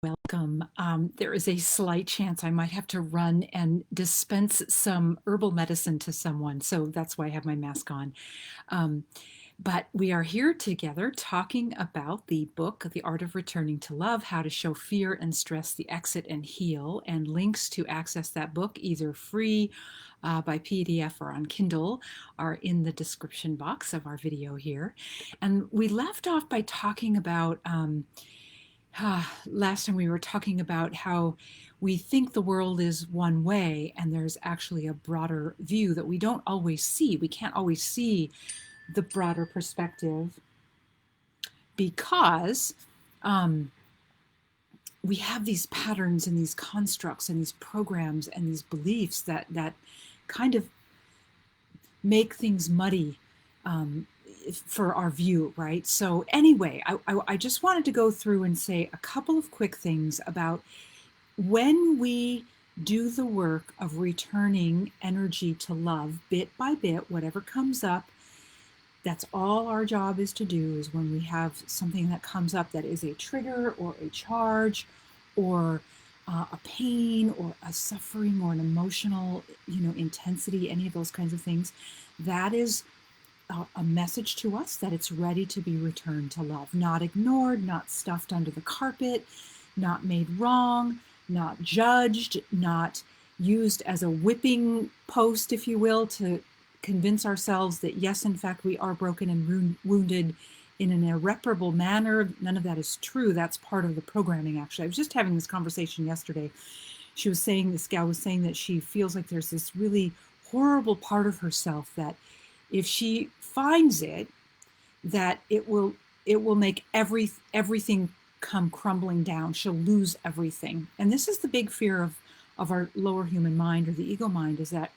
Welcome. There is a slight chance I might have to run and dispense some herbal medicine to someone, so that's why I have my mask on. Um, but we are here together talking about the book, The Art of Returning to Love, How to Show Fear and Stress the Exit and Heal, and links to access that book, either free by PDF or on Kindle, are in the description box of our video here. And we left off by talking about last time we were talking about how we think the world is one way and there's actually a broader view that we don't always see. We can't always see the broader perspective because um, we have these patterns and these constructs and these programs and these beliefs that kind of make things muddy um, for our view, right? So anyway, I just wanted to go through and say a couple of quick things about when we do the work of returning energy to love bit by bit, whatever comes up. That's all our job is to do, is when we have something that comes up that is a trigger or a charge or a pain or a suffering or an emotional, intensity, any of those kinds of things, that is a message to us that it's ready to be returned to love, not ignored, not stuffed under the carpet, not made wrong, not judged, not used as a whipping post, if you will, to convince ourselves that yes, in fact, we are broken and wounded in an irreparable manner. None of that is true. That's part of the programming, actually. I was just having this conversation yesterday. This gal was saying that she feels like there's this really horrible part of herself that if she finds it, that it will make everything come crumbling down. She'll lose everything. And this is the big fear of our lower human mind, or the ego mind, is that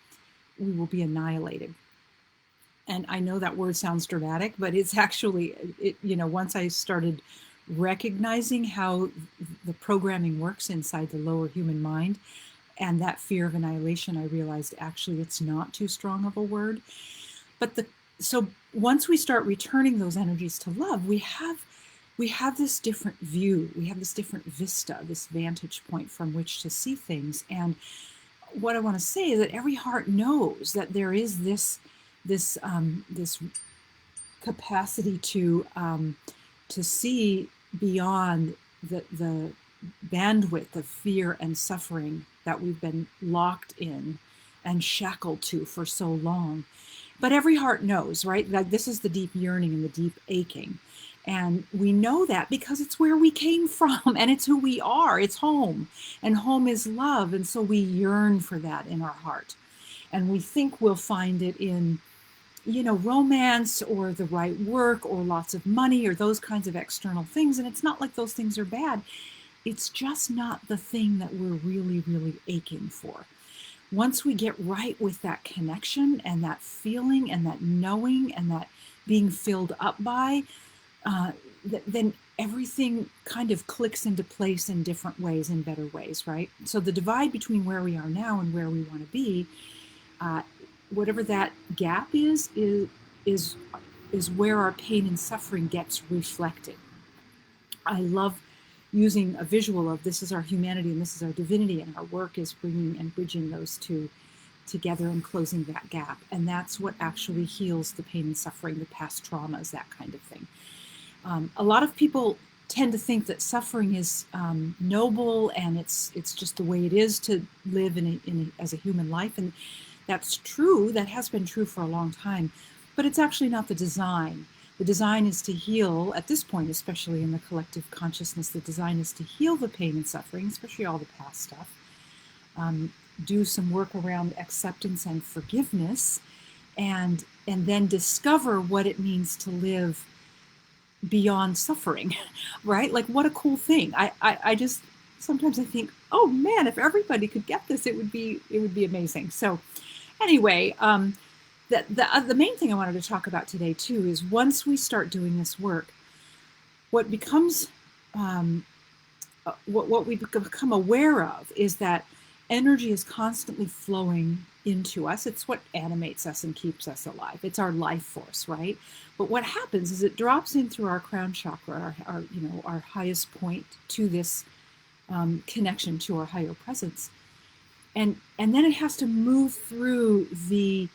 we will be annihilated. And I know that word sounds dramatic, but it's actually, once I started recognizing how the programming works inside the lower human mind and that fear of annihilation, I realized actually it's not too strong of a word. But so once we start returning those energies to love, we have this different view, we have this different vista, this vantage point from which to see things. And what I want to say is that every heart knows that there is this capacity to see beyond the bandwidth of fear and suffering that we've been locked in and shackled to for so long. But every heart knows, right? That this is the deep yearning and the deep aching. And we know that because it's where we came from and it's who we are. It's home. And home is love. And so we yearn for that in our heart. And we think we'll find it in, romance or the right work or lots of money or those kinds of external things. And it's not like those things are bad. It's just not the thing that we're really, really aching for. Once we get right with that connection and that feeling and that knowing and that being filled up by, then everything kind of clicks into place in different ways, in better ways, right? So the divide between where we are now and where we want to be, whatever that gap is where our pain and suffering gets reflected. I love using a visual of this is our humanity and this is our divinity, and our work is bringing and bridging those two together and closing that gap. And that's what actually heals the pain and suffering, the past traumas, that kind of thing. A lot of people tend to think that suffering is noble and it's just the way it is to live as a human life. And that's true. That has been true for a long time. But it's actually not the design. The design is to heal, at this point, especially in the collective consciousness, the design is to heal the pain and suffering, especially all the past stuff. Do some work around acceptance and forgiveness, and then discover what it means to live beyond suffering, right? Like, what a cool thing. I just, sometimes I think, oh man, if everybody could get this, it would be amazing. So anyway, the main thing I wanted to talk about today too is once we start doing this work, what becomes what we become aware of is that energy is constantly flowing into us. It's what animates us and keeps us alive. It's our life force, right? But what happens is it drops in through our crown chakra, our highest point, to this connection to our higher presence. And then it has to move through the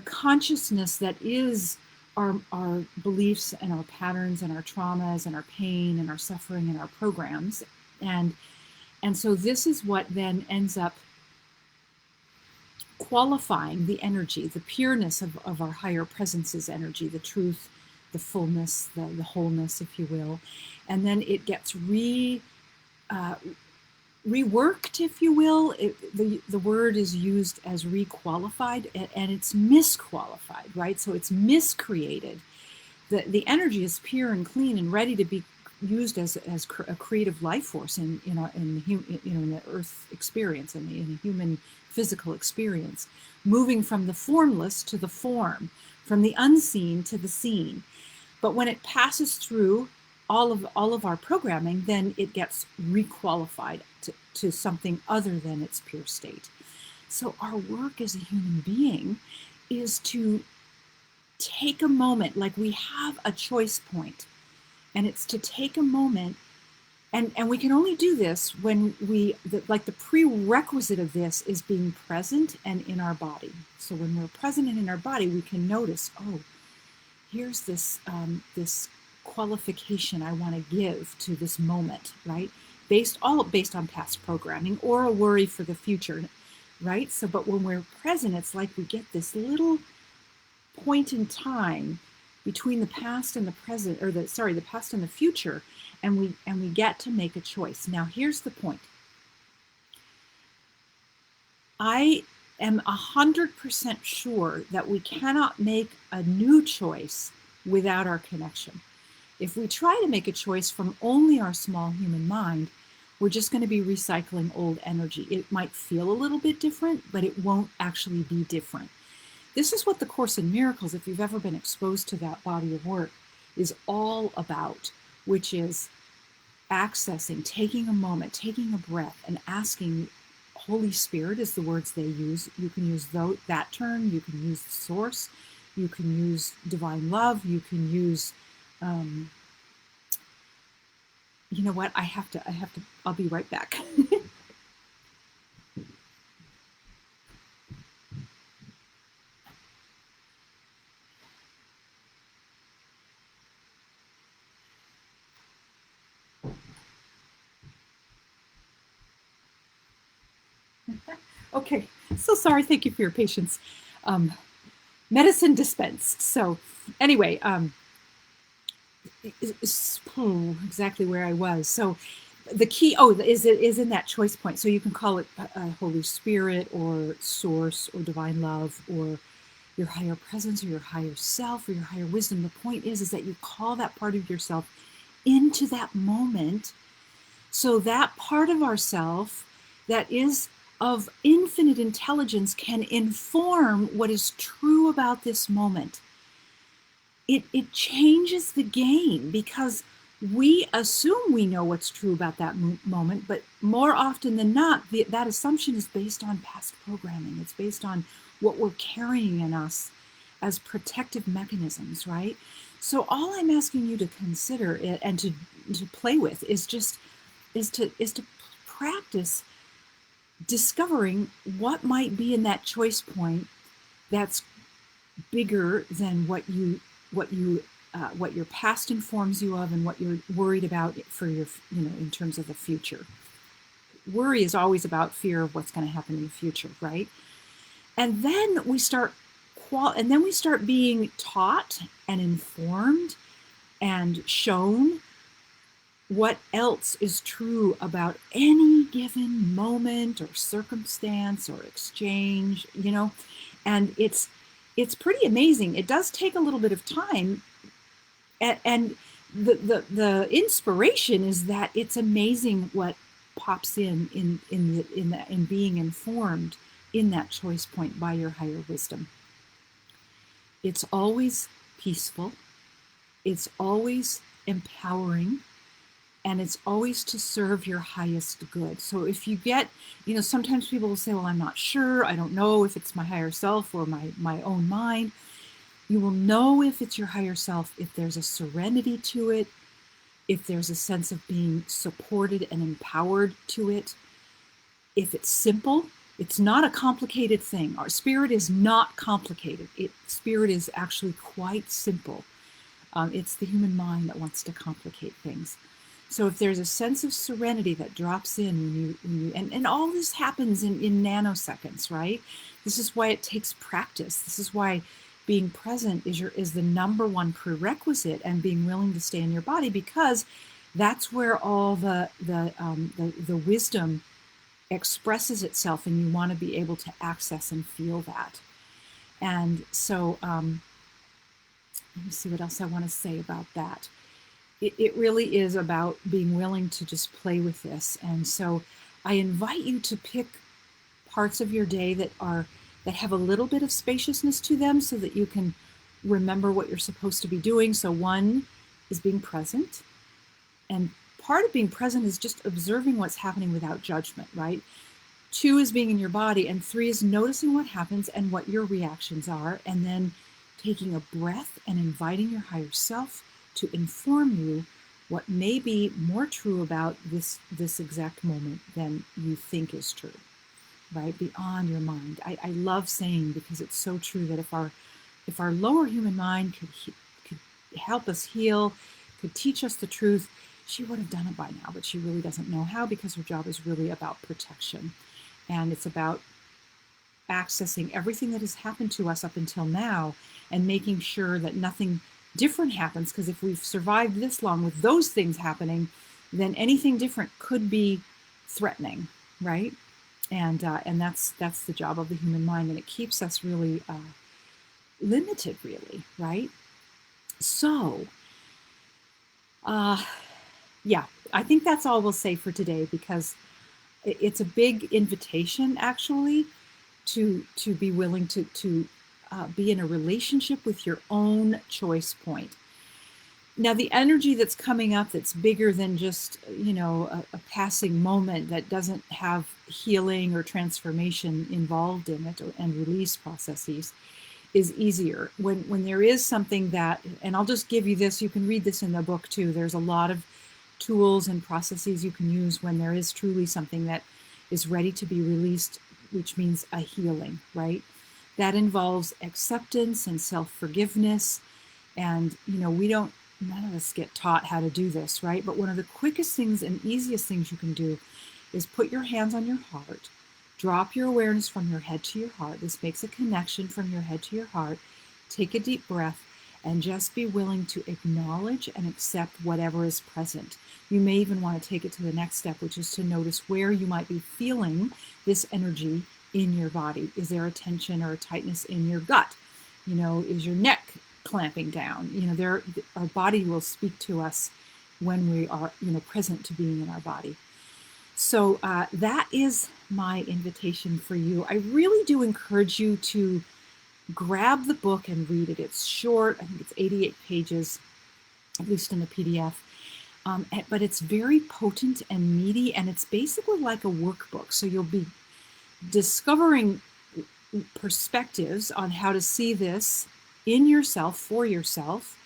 consciousness that is our beliefs and our patterns and our traumas and our pain and our suffering and our programs. And so this is what then ends up qualifying the energy, the pureness of our higher presence's energy, the truth, the fullness, the wholeness, if you will. And then it gets reworked, if you will. The word is used as requalified, and it's misqualified, right? So it's miscreated. The energy is pure and clean and ready to be used as a creative life force in the earth experience, in the human physical experience, moving from the formless to the form, from the unseen to the seen. But when it passes through all of our programming, then it gets requalified to something other than its pure state. So our work as a human being is to take a moment, like we have a choice point, and it's to take a moment, and we can only do this when the prerequisite of this is being present and in our body. So when we're present and in our body, we can notice, oh, here's this qualification I want to give to this moment, right? Based on past programming or a worry for the future, right? So, but when we're present, it's like we get this little point in time between the past and the present, or the past and the future, and we get to make a choice. Now, here's the point. I am 100% sure that we cannot make a new choice without our connection. If we try to make a choice from only our small human mind, we're just going to be recycling old energy. It might feel a little bit different, but it won't actually be different. This is what the Course in Miracles, if you've ever been exposed to that body of work, is all about, which is accessing, taking a moment, taking a breath, and asking. Holy Spirit is the words they use. You can use that term, you can use the source, you can use divine love, you can use, you know what, I'll be right back. Okay, so sorry, thank you for your patience. Medicine dispensed. So anyway, exactly where I was. So the key, is in that choice point. So you can call it Holy Spirit or Source or Divine Love or your higher presence or your higher self or your higher wisdom. The point is that you call that part of yourself into that moment. So that part of ourself that is of infinite intelligence can inform what is true about this moment. It changes the game because we assume we know what's true about that moment, but more often than not, that assumption is based on past programming. It's based on what we're carrying in us as protective mechanisms, right? So all I'm asking you to consider and to play with is to practice discovering what might be in that choice point that's bigger than what your past informs you of and what you're worried about for your, in terms of the future. Worry is always about fear of what's going to happen in the future, right? And then we start being taught and informed and shown what else is true about any given moment or circumstance or exchange, and it's pretty amazing. It does take a little bit of time, and the inspiration is that it's amazing what pops in being informed in that choice point by your higher wisdom. It's always peaceful, it's always empowering, and it's always to serve your highest good. So if you get, sometimes people will say, well, I'm not sure, I don't know if it's my higher self or my own mind. You will know if it's your higher self if there's a serenity to it, if there's a sense of being supported and empowered to it, if it's simple, it's not a complicated thing. Our spirit is not complicated. Spirit is actually quite simple. It's the human mind that wants to complicate things. So if there's a sense of serenity that drops in and all this happens in nanoseconds, right? This is why it takes practice. This is why being present is the number one prerequisite, and being willing to stay in your body, because that's where all the wisdom expresses itself, and you want to be able to access and feel that. And so let me see what else I want to say about that. It really is about being willing to just play with this. And so I invite you to pick parts of your day that have a little bit of spaciousness to them, so that you can remember what you're supposed to be doing. So one is being present. And part of being present is just observing what's happening without judgment, right? 2 is being in your body, and 3 is noticing what happens and what your reactions are, and then taking a breath and inviting your higher self to inform you what may be more true about this exact moment than you think is true, right? Beyond your mind. I love saying, because it's so true, that if our lower human mind could help us heal, could teach us the truth, she would have done it by now, but she really doesn't know how, because her job is really about protection. And it's about accessing everything that has happened to us up until now, and making sure that nothing different happens. Because if we've survived this long with those things happening, then anything different could be threatening, right? And that's the job of the human mind, and it keeps us really limited, really, right? So, yeah, I think that's all we'll say for today, because it's a big invitation, actually, to be willing to be in a relationship with your own choice point. Now, the energy that's coming up, that's bigger than just, a passing moment, that doesn't have healing or transformation involved in it, and release processes, is easier. When there is something that, and I'll just give you this, you can read this in the book too. There's a lot of tools and processes you can use when there is truly something that is ready to be released, which means a healing, right? That involves acceptance and self-forgiveness. And, none of us get taught how to do this, right? But one of the quickest things and easiest things you can do is put your hands on your heart, drop your awareness from your head to your heart. This makes a connection from your head to your heart. Take a deep breath, and just be willing to acknowledge and accept whatever is present. You may even want to take it to the next step, which is to notice where you might be feeling this energy in your body. Is there a tension or a tightness in your gut? Is your neck clamping down? Our body will speak to us when we are, present to being in our body. So that is my invitation for you. I really do encourage you to grab the book and read it. It's short. I think it's 88 pages, at least in the PDF. But it's very potent and meaty, and it's basically like a workbook. So you'll be discovering perspectives on how to see this in yourself, for yourself,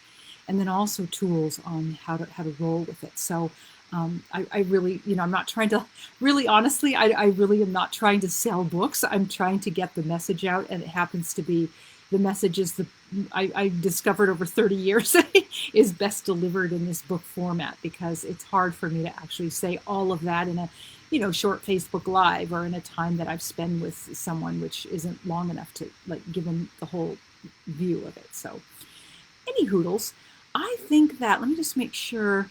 and then also tools on how to roll with it. So I really, I'm not trying to, really honestly, I really am not trying to sell books. I'm trying to get the message out, and it happens to be, the message is I discovered over 30 years is best delivered in this book format, because it's hard for me to actually say all of that in a, short Facebook Live, or in a time that I've spent with someone, which isn't long enough to give them the whole view of it. So any hoodles, I think that, let me just make sure.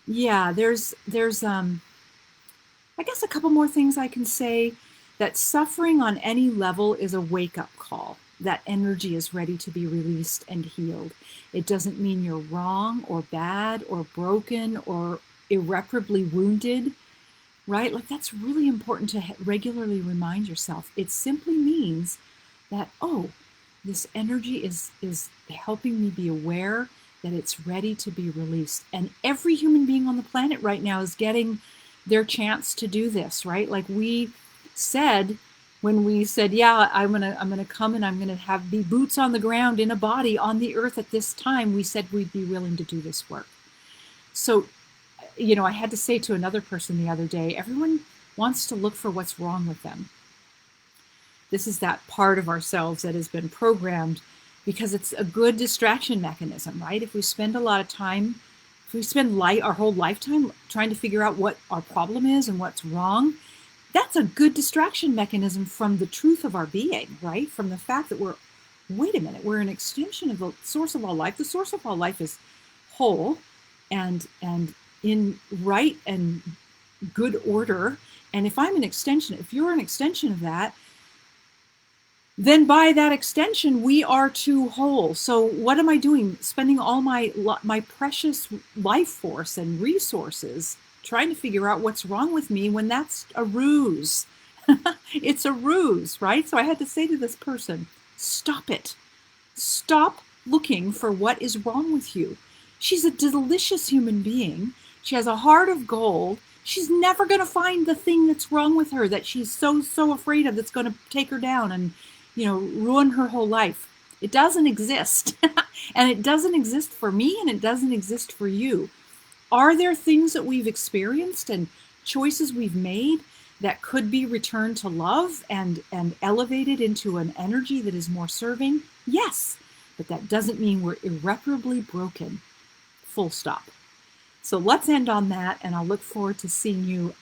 Yeah, there's I guess a couple more things I can say. That suffering on any level is a wake-up call. That energy is ready to be released and healed. It doesn't mean you're wrong or bad or broken or irreparably wounded, right? That's really important to regularly remind yourself. It simply means that, this energy is helping me be aware that it's ready to be released. And every human being on the planet right now is getting their chance to do this, right? Like we said, when we said, yeah, I'm gonna come, and I'm gonna be boots on the ground in a body on the earth at this time, we said we'd be willing to do this work. So, I had to say to another person the other day, everyone wants to look for what's wrong with them. This is that part of ourselves that has been programmed because it's a good distraction mechanism, right? If we spend a lot of time, if we spend our whole lifetime trying to figure out what our problem is and what's wrong, that's a good distraction mechanism from the truth of our being, right? From the fact that wait a minute, we're an extension of the source of all life. The source of all life is whole and in right and good order. And if you're an extension of that, then by that extension, we are too whole. So what am I doing? Spending all my precious life force and resources trying to figure out what's wrong with me when that's a ruse. It's a ruse, right? So I had to say to this person, stop it. Stop looking for what is wrong with you. She's a delicious human being. She has a heart of gold. She's never going to find the thing that's wrong with her that she's so afraid of that's going to take her down and, ruin her whole life. It doesn't exist. And it doesn't exist for me and it doesn't exist for you. Are there things that we've experienced and choices we've made that could be returned to love and elevated into an energy that is more serving? Yes, but that doesn't mean we're irreparably broken. Full stop. So let's end on that, and I'll look forward to seeing you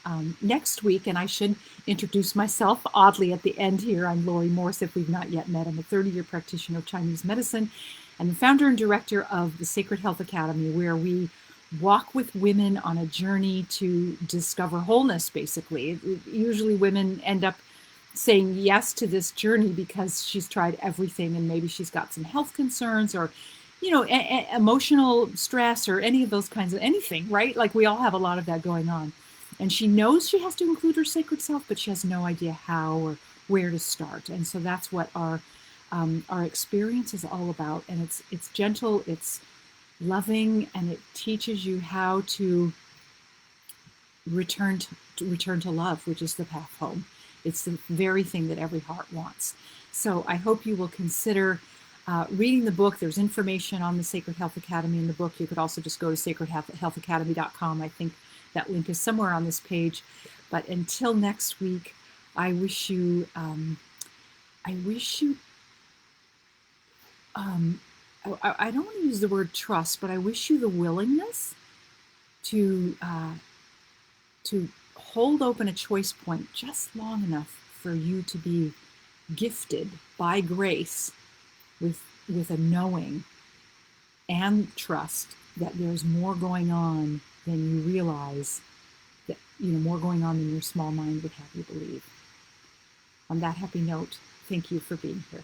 next week. And I should introduce myself oddly at the end here. I'm Laurie Morse, if we've not yet met. I'm a 30-year practitioner of Chinese medicine and the founder and director of the Sacred Health Academy, where we walk with women on a journey to discover wholeness, basically. Usually women end up saying yes to this journey because she's tried everything and maybe she's got some health concerns or emotional stress or any of those kinds of anything, right? Like we all have a lot of that going on. And she knows she has to include her sacred self, but she has no idea how or where to start. And so that's what our experience is all about. And it's gentle, it's loving, and it teaches you how to return to love, which is the path home. It's the very thing that every heart wants. So I hope you will consider reading the book. There's information on the Sacred Health Academy in the book. You could also just go to sacredhealthacademy.com. I think that link is somewhere on this page. But until next week, I wish you, I don't want to use the word trust, but I wish you the willingness to hold open a choice point just long enough for you to be gifted by grace with a knowing and trust that there's more going on than you realize, that more going on than your small mind would have you believe. On that happy note, thank you for being here.